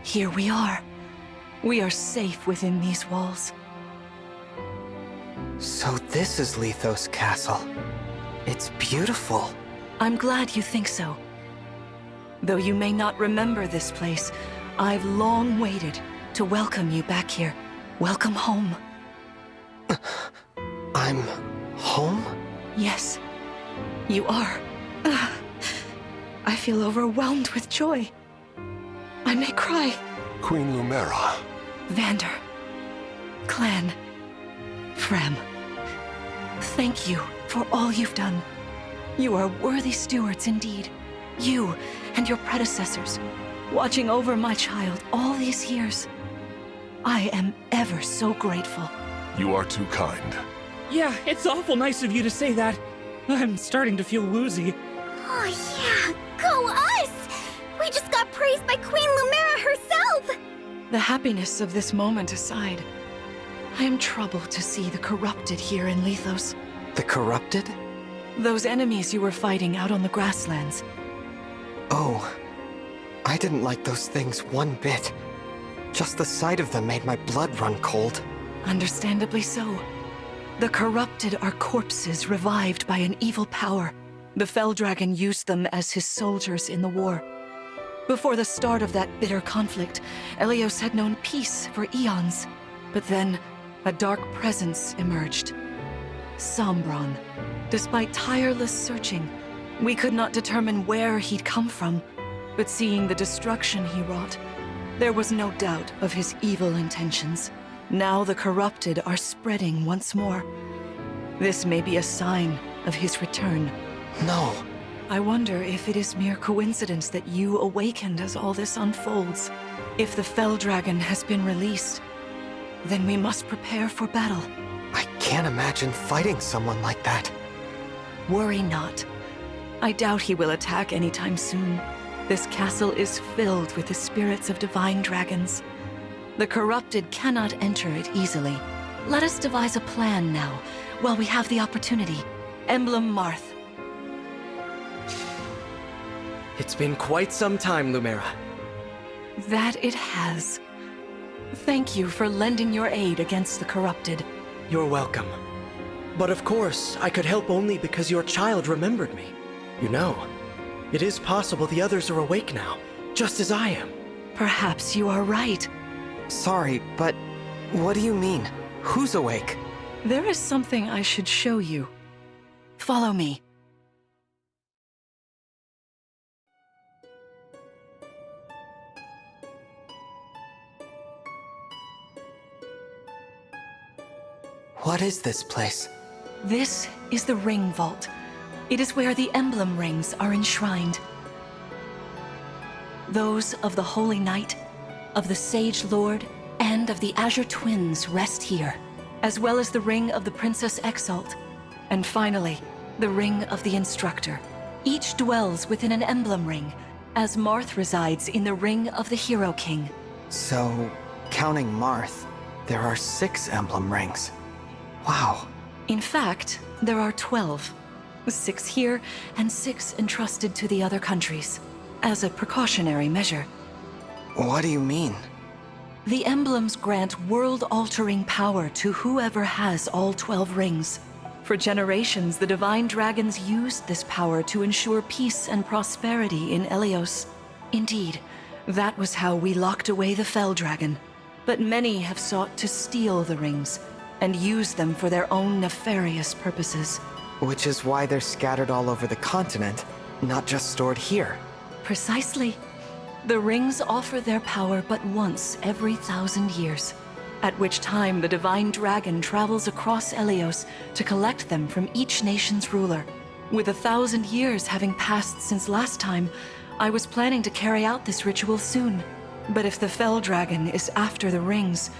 Here we are. We are safe within these walls. So this is Lithos Castle. It's beautiful. I'm glad you think so. Though you may not remember this place, I've long waited to welcome you back here. Welcome home. I'm home? Yes, you are. I feel overwhelmed with joy. I may cry. Queen Lumera. Vander, Clan, Frem, thank you for all you've done. You are worthy stewards indeed. You and your predecessors, watching over my child all these years. I am ever so grateful. You are too kind. Yeah, it's awful nice of you to say that. I'm starting to feel woozy. Oh yeah, go us! We just got praised by Queen Lumera herself! The happiness of this moment aside, I am troubled to see the corrupted here in Lithos. The corrupted? Those enemies you were fighting out on the grasslands. Oh, I didn't like those things one bit. Just the sight of them made my blood run cold. Understandably so. The corrupted are corpses revived by an evil power. The Fell Dragon used them as his soldiers in the war. Before the start of that bitter conflict, Elios had known peace for eons. But then, a dark presence emerged. Sombron. Despite tireless searching, we could not determine where he'd come from. But seeing the destruction he wrought, there was no doubt of his evil intentions. Now the corrupted are spreading once more. This may be a sign of his return. No. I wonder if it is mere coincidence that you awakened as all this unfolds. If the Fell Dragon has been released, then we must prepare for battle. I can't imagine fighting someone like that. Worry not. I doubt he will attack anytime soon. This castle is filled with the spirits of divine dragons. The corrupted cannot enter it easily. Let us devise a plan now, while we have the opportunity. Emblem Marth. It's been quite some time, Lumera. That it has. Thank you for lending your aid against the corrupted. You're welcome. But of course, I could help only because your child remembered me. You know, it is possible the others are awake now, just as I am. Perhaps you are right. Sorry, but what do you mean? Who's awake? There is something I should show you. Follow me. What is this place? This is the Ring Vault. It is where the emblem rings are enshrined. Those of the Holy Knight, of the Sage Lord, and of the Azure Twins rest here, as well as the ring of the Princess Exalt, and finally, the ring of the Instructor. Each dwells within an emblem ring, as Marth resides in the ring of the Hero King. So, counting Marth, there are 6 emblem rings. Wow. In fact, there are 12. 6 here, and 6 entrusted to the other countries, as a precautionary measure. What do you mean? The emblems grant world-altering power to whoever has all 12 rings. For generations, the divine dragons used this power to ensure peace and prosperity in Elios. Indeed, that was how we locked away the Fell Dragon. But many have sought to steal the rings and use them for their own nefarious purposes. Which is why they're scattered all over the continent, not just stored here. Precisely. The rings offer their power but once every 1,000 years, at which time the divine dragon travels across Elios to collect them from each nation's ruler. With 1,000 years having passed since last time, I was planning to carry out this ritual soon. But if the Fell Dragon is after the rings,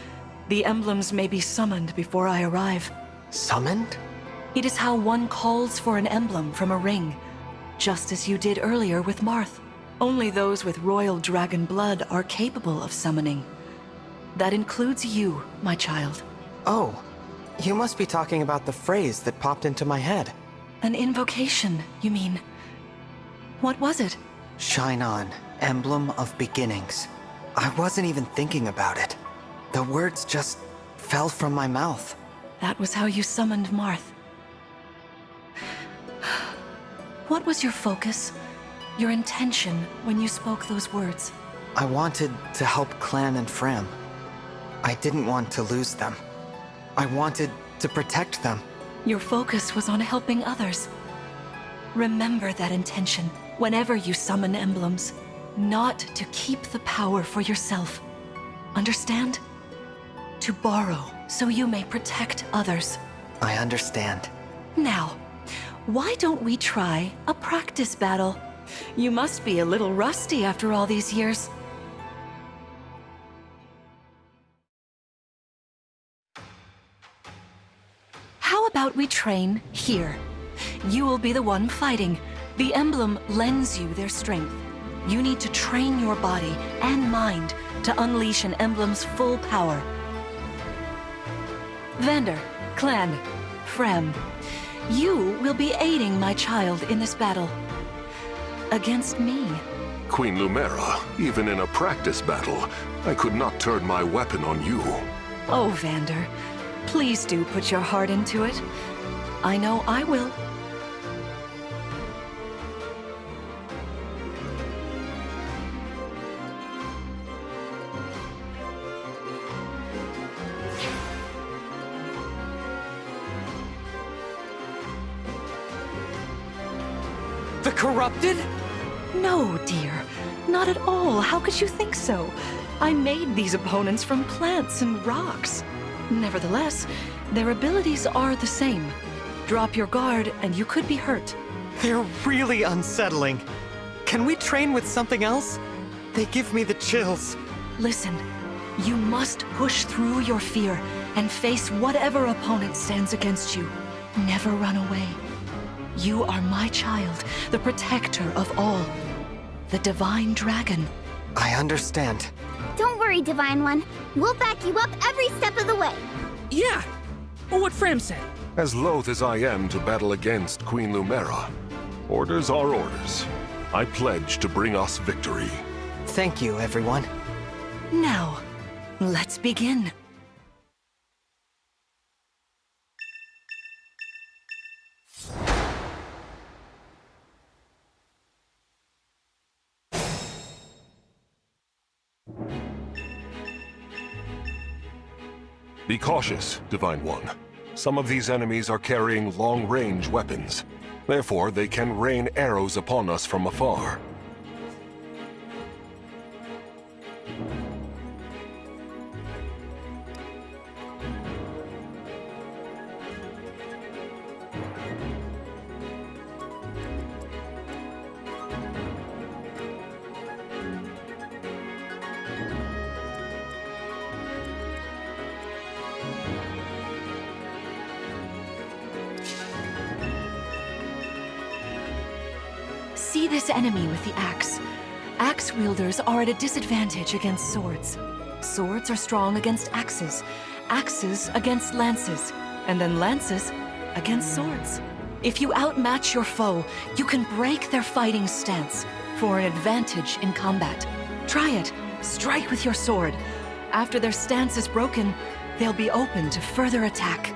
the emblems may be summoned before I arrive. Summoned? It is how one calls for an emblem from a ring, just as you did earlier with Marth. Only those with royal dragon blood are capable of summoning. That includes you, my child. Oh, you must be talking about the phrase that popped into my head. An invocation, you mean? What was it? Shine on, emblem of beginnings. I wasn't even thinking about it. The words just fell from my mouth. That was how you summoned Marth. What was your focus, your intention when you spoke those words? I wanted to help Clan and Fram. I didn't want to lose them. I wanted to protect them. Your focus was on helping others. Remember that intention whenever you summon emblems. Not to keep the power for yourself. Understand? To borrow so you may protect others. I understand. Now, why don't we try a practice battle? You must be a little rusty after all these years. How about we train here? You will be the one fighting. The emblem lends you their strength. You need to train your body and mind to unleash an emblem's full power. Vander, Clan, Fram, you will be aiding my child in this battle. Against me. Queen Lumera, even in a practice battle, I could not turn my weapon on you. Oh, Vander, please do put your heart into it. I know I will. The corrupted? No, dear. Not at all. How could you think so? I made these opponents from plants and rocks. Nevertheless, their abilities are the same. Drop your guard and you could be hurt. They're really unsettling. Can we train with something else? They give me the chills. Listen, you must push through your fear and face whatever opponent stands against you. Never run away. You are my child, the protector of all. The Divine Dragon. I understand. Don't worry, Divine One. We'll back you up every step of the way. Yeah, what Fram said. As loath as I am to battle against Queen Lumera, orders are orders. I pledge to bring us victory. Thank you, everyone. Now, let's begin. Be cautious, Divine One. Some of these enemies are carrying long-range weapons. Therefore, they can rain arrows upon us from afar. See this enemy with the axe. Axe wielders are at a disadvantage against swords. Swords are strong against axes, axes against lances, and then lances against swords. If you outmatch your foe, you can break their fighting stance for an advantage in combat. Try it. Strike with your sword. After their stance is broken, they'll be open to further attack.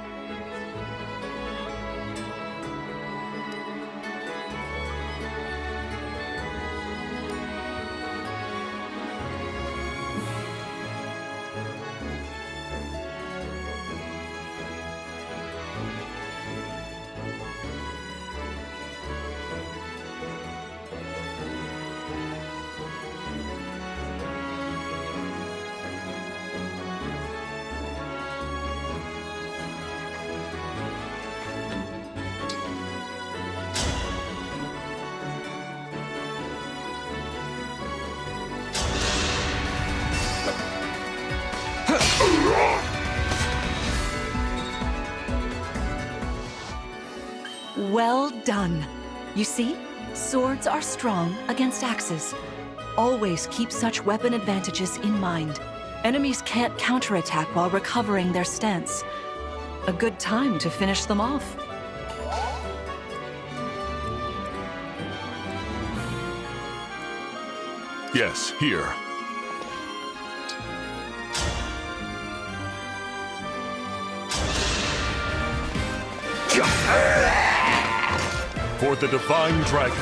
Well done. You see, swords are strong against axes. Always keep such weapon advantages in mind. Enemies can't counterattack while recovering their stance. A good time to finish them off. Yes, here. For the Divine Dragon.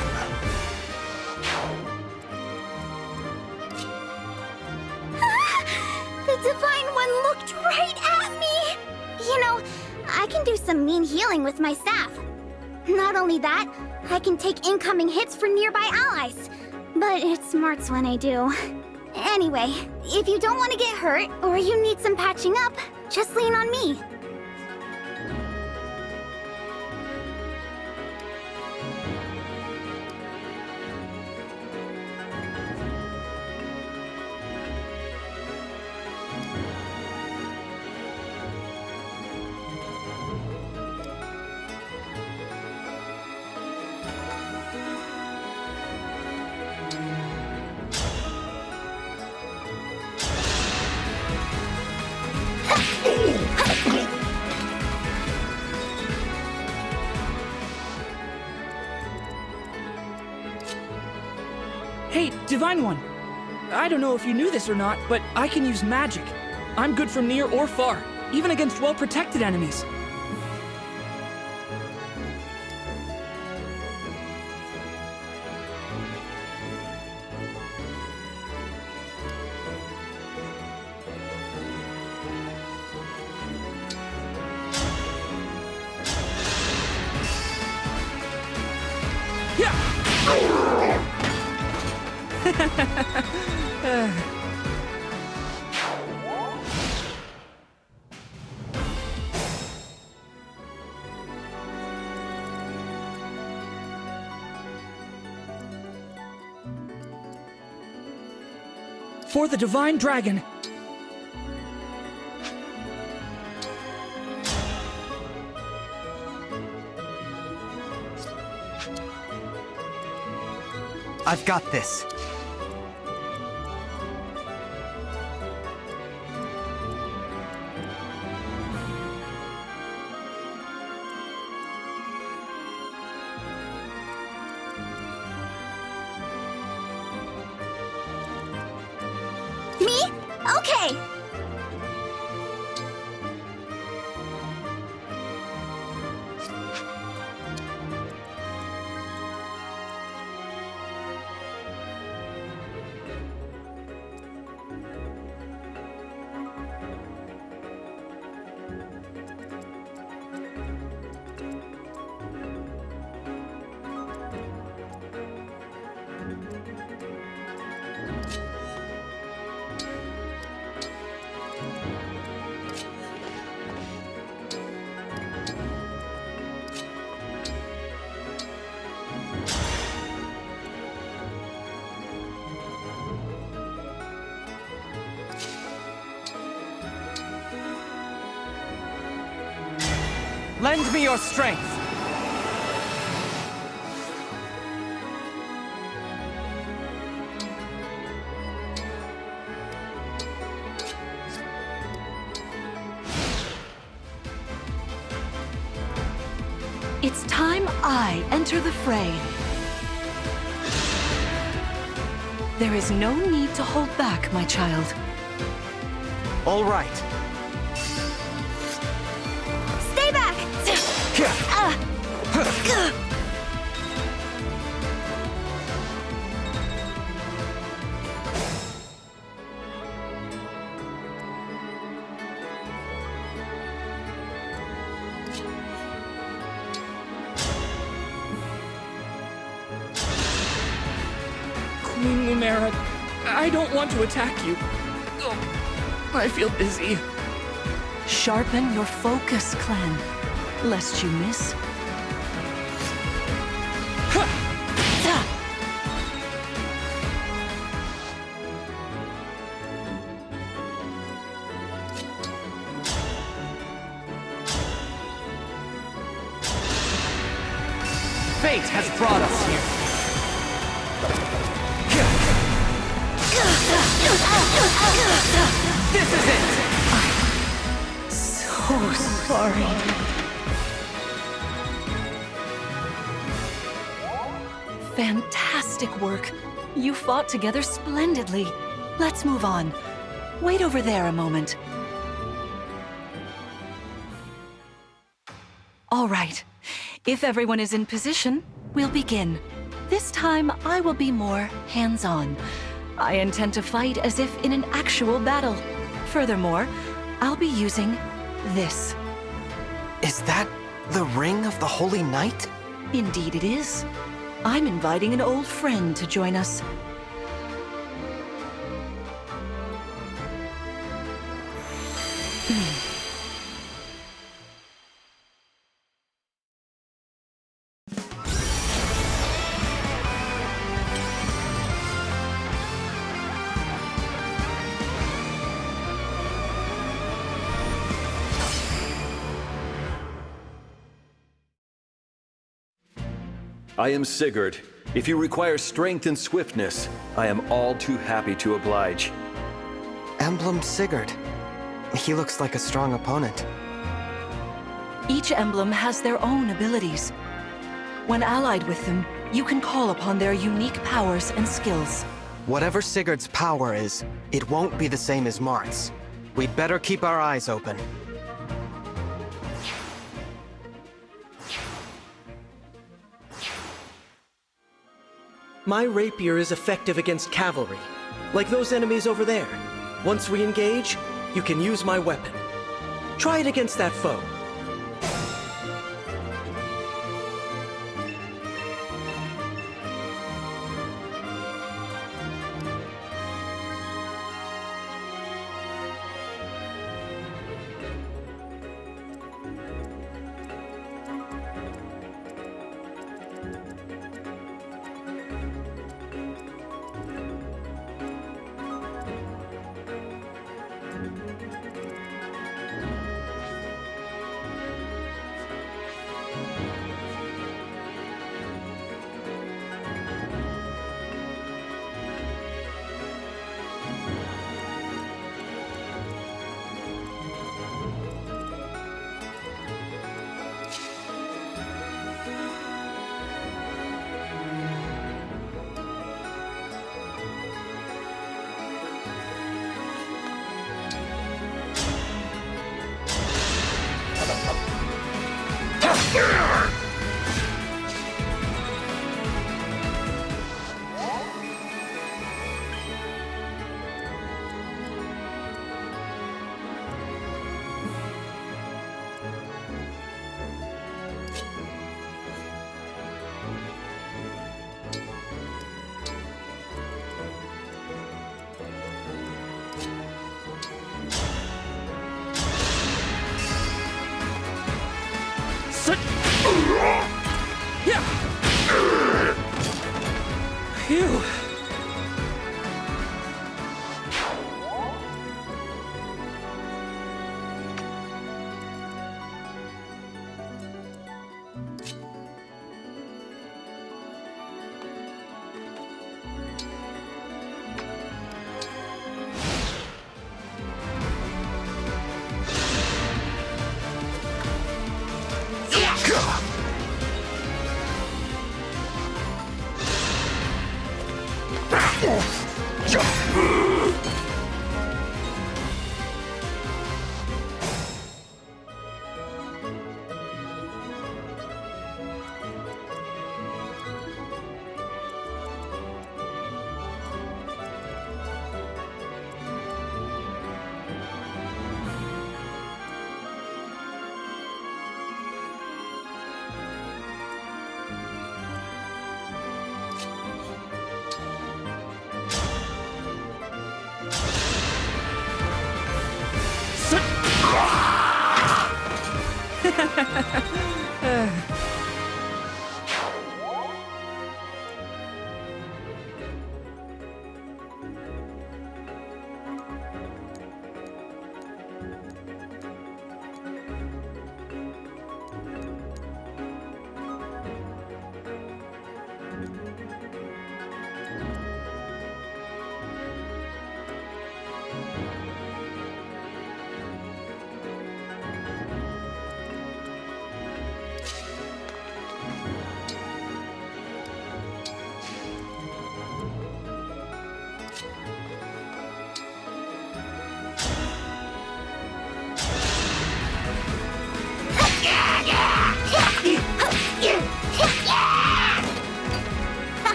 The Divine One looked right at me! You know, I can do some mean healing with my staff. Not only that, I can take incoming hits for nearby allies. But it smarts when I do. Anyway, if you don't want to get hurt, or you need some patching up, just lean on me. Hey, Divine One! I don't know if you knew this or not, but I can use magic. I'm good from near or far, even against well-protected enemies. For the Divine Dragon! I've got this. Me? Okay! Lend me your strength! It's time I enter the fray. There is no need to hold back, my child. All right. Stay back! Queen Lumera, I don't want to attack you. Oh, I feel dizzy. Sharpen your focus, clan, lest you miss. Fate has brought us here. This is it! So sorry. Fantastic work. You fought together splendidly. Let's move on. Wait over there a moment. All right. If everyone is in position, we'll begin. This time, I will be more hands-on. I intend to fight as if in an actual battle. Furthermore, I'll be using this. Is that the Ring of the Holy Knight? Indeed it is. I'm inviting an old friend to join us. I am Sigurd. If you require strength and swiftness, I am all too happy to oblige. Emblem Sigurd. He looks like a strong opponent. Each emblem has their own abilities. When allied with them, you can call upon their unique powers and skills. Whatever Sigurd's power is, it won't be the same as Mart's. We'd better keep our eyes open. My rapier is effective against cavalry, like those enemies over there. Once we engage, you can use my weapon. Try it against that foe. Phew.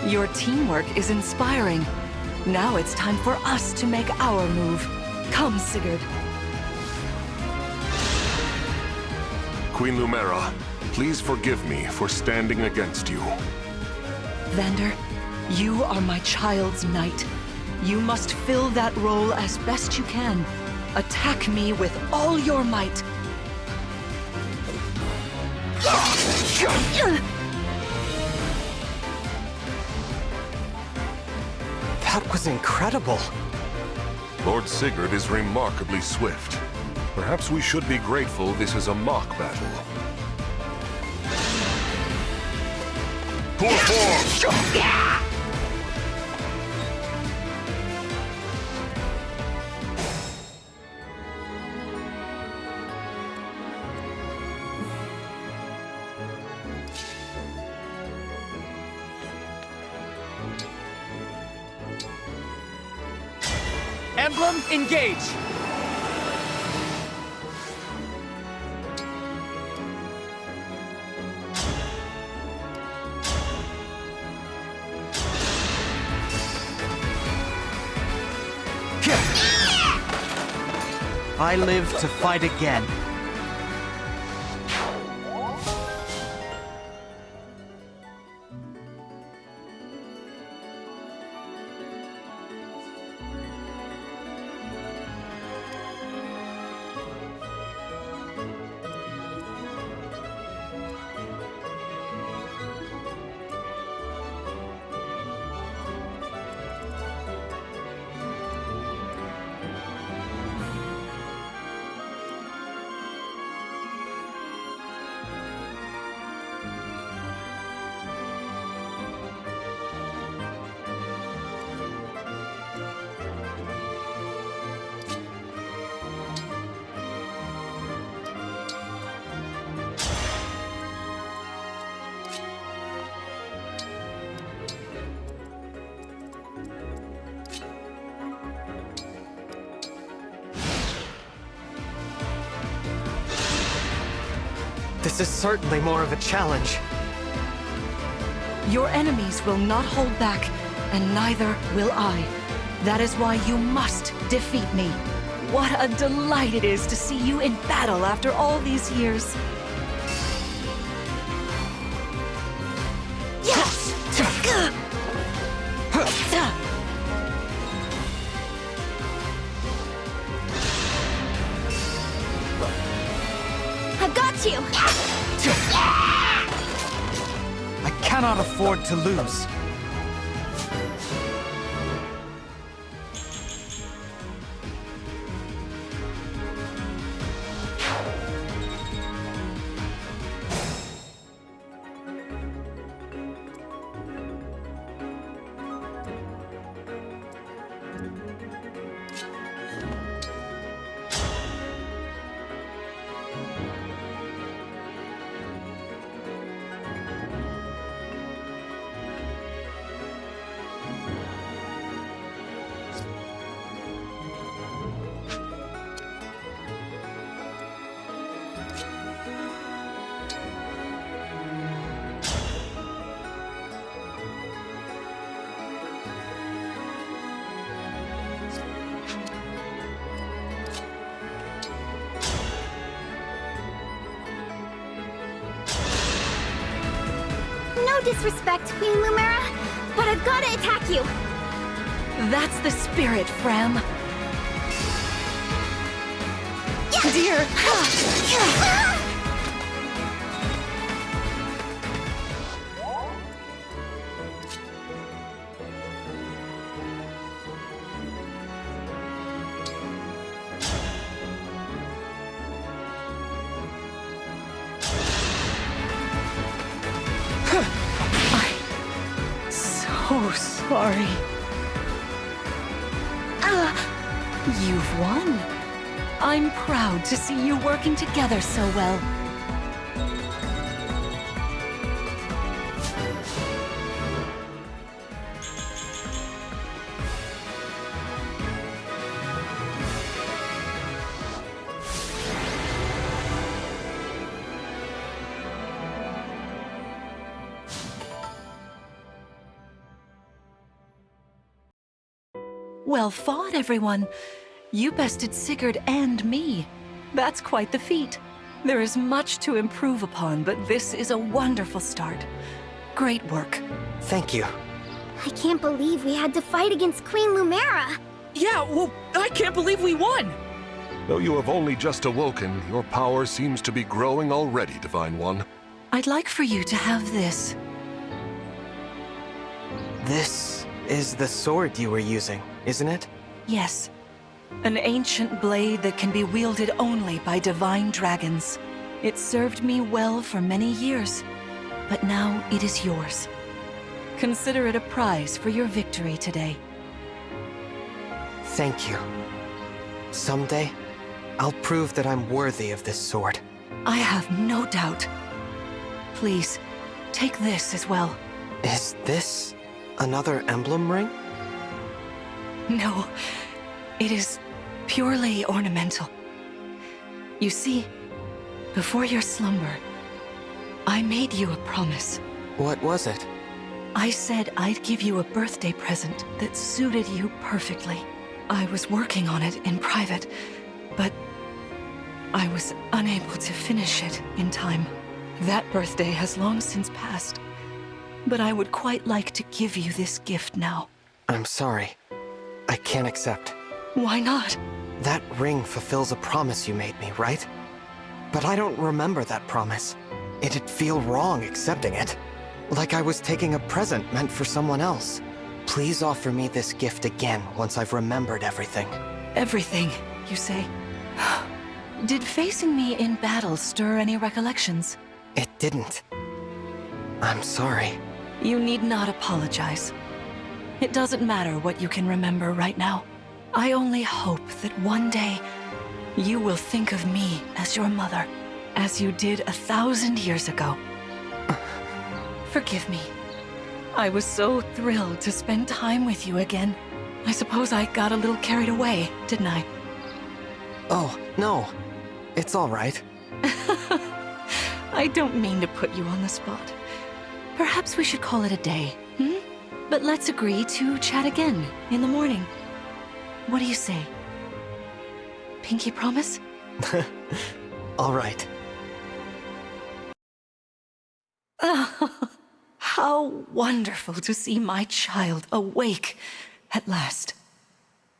Your teamwork is inspiring. Now it's time for us to make our move. Come, Sigurd. Queen Lumera, please forgive me for standing against you. Vander, you are my child's knight. You must fill that role as best you can. Attack me with all your might. That was incredible. Lord Sigurd is remarkably swift. Perhaps we should be grateful this is a mock battle. Full form! Emblem Engage! I live to fight again. This is certainly more of a challenge. Your enemies will not hold back, and neither will I. That is why you must defeat me. What a delight it is to see you in battle after all these years. Yes! I've got you! I cannot afford to lose. No disrespect, Queen Lumera, but I've gotta attack you! That's the spirit, Fram. Dear. So sorry. You've won. I'm proud to see you working together so well. Well fought, everyone. You bested Sigurd and me. That's quite the feat. There is much to improve upon, but this is a wonderful start. Great work. Thank you. I can't believe we had to fight against Queen Lumera. Yeah, well, I can't believe we won! Though you have only just awoken, your power seems to be growing already, Divine One. I'd like for you to have this. This is the sword you were using, isn't it? Yes. An ancient blade that can be wielded only by divine dragons. It served me well for many years, but now it is yours. Consider it a prize for your victory today. Thank you. Someday, I'll prove that I'm worthy of this sword. I have no doubt. Please, take this as well. Is this another emblem ring? No, it is purely ornamental. You see, before your slumber, I made you a promise. What was it? I said I'd give you a birthday present that suited you perfectly. I was working on it in private, but I was unable to finish it in time. That birthday has long since passed, but I would quite like to give you this gift now. I'm sorry. I can't accept. Why not? That ring fulfills a promise you made me, right? But I don't remember that promise. It'd feel wrong accepting it. Like I was taking a present meant for someone else. Please offer me this gift again once I've remembered everything. Everything, you say? Did facing me in battle stir any recollections? It didn't. I'm sorry. You need not apologize. It doesn't matter what you can remember right now. I only hope that one day you will think of me as your mother, as you did 1,000 years ago. Forgive me. I was so thrilled to spend time with you again. I suppose I got a little carried away, didn't I? Oh, no. It's all right. I don't mean to put you on the spot. Perhaps we should call it a day, hmm? But let's agree to chat again in the morning. What do you say? Pinky promise? All right. How wonderful to see my child awake at last.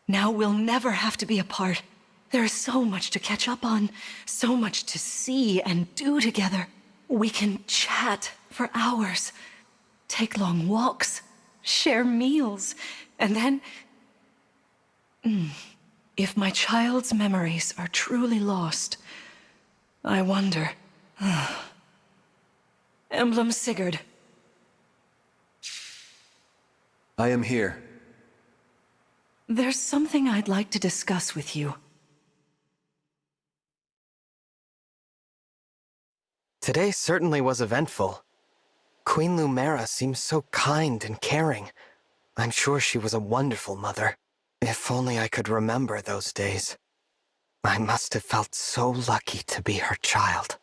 Now we'll never have to be apart. There is so much to catch up on, so much to see and do together. We can chat for hours, take long walks, share meals, and then... If my child's memories are truly lost, I wonder... Emblem Sigurd. I am here. There's something I'd like to discuss with you. Today certainly was eventful. Queen Lumera seems so kind and caring. I'm sure she was a wonderful mother. If only I could remember those days. I must have felt so lucky to be her child.